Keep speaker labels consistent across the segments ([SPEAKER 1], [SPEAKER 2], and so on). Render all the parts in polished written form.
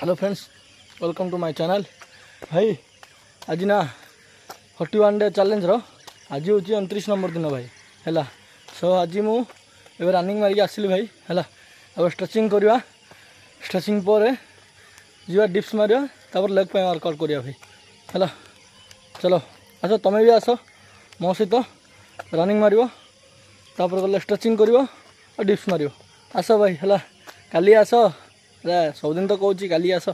[SPEAKER 1] Hello friends, welcome to my channel. भाई आज ना 41 डे चैलेंज आज हूँ 29 नंबर दिन भाई है। सो आज मुझे रनिंग मारिक आसली भाई है। अब स्ट्रेचिंग करवा, स्ट्रेचिंग पर जा डिप्स मारिया, तापर लेग पे वर्कआउट करिया भाई है। चलो आस, तुम्हें भी आस मो सहित रनिंग मार, तापर गले स्ट्रेचिंग कर और डिप्स मार। आस भाई है, काली आस, सबुदिन तो कौच काली आस।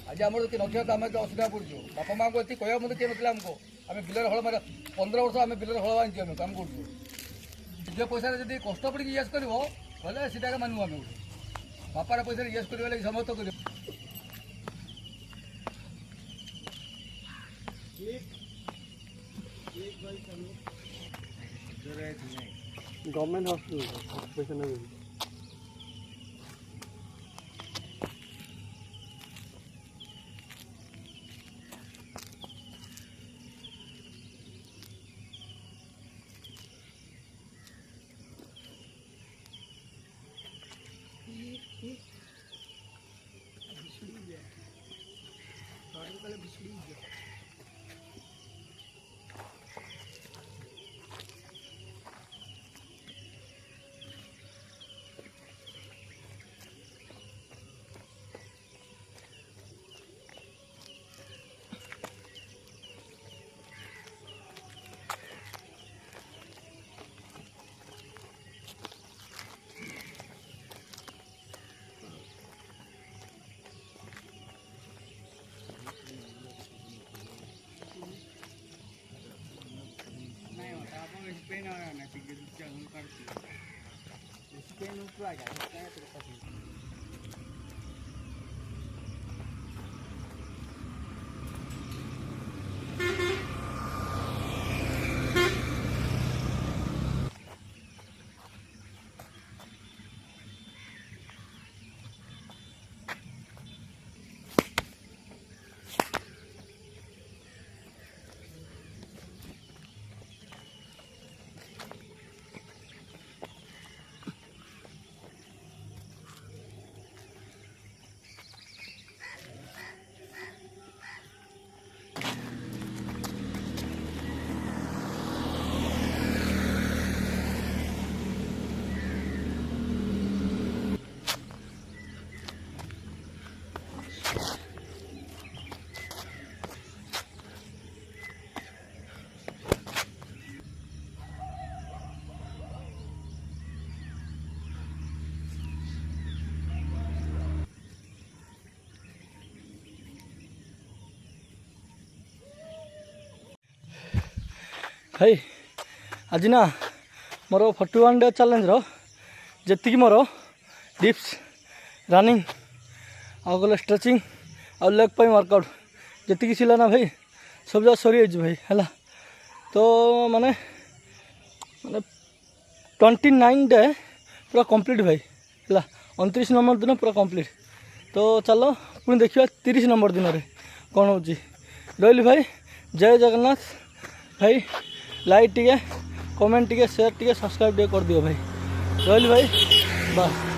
[SPEAKER 1] आज आम कि नथिया तो आम असुविधा पड़ू। बापा माँ को ये कह मत किए ना आमको आम बिलर हल मार 15 वर्ष आम बिलर हल बांधु आम काम कर निज पैसा जब कष्ट पड़ी येस कर सीटा मानू आम बापार पैसा येस कर समस्त कर। गवर्नमेंट हॉस्पिटल पैसा नहीं पेन आना चाहिए क्या हम करते हैं पेन ऊपर आ जाता है तो पसंद। भाई आज ना मोर 41 डे चैलेंज जी मोर डिप्स रनिंग आ गले स्ट्रेचिंग आ लेग पे वर्कआउट जी सिला ना भाई सब जगह सरी भाई है। तो माने माने 29 डे पूरा कंप्लीट भाई है। 29 नंबर दिन पूरा कंप्लीट। तो चलो पुणी देखिए 30 नंबर दिन में कौन हो रही भाई। जय जगन्नाथ भाई। लाइक टे कमेंट टे शेयर टे सब्सक्राइब कर दियो भाई। रही भाई बाय।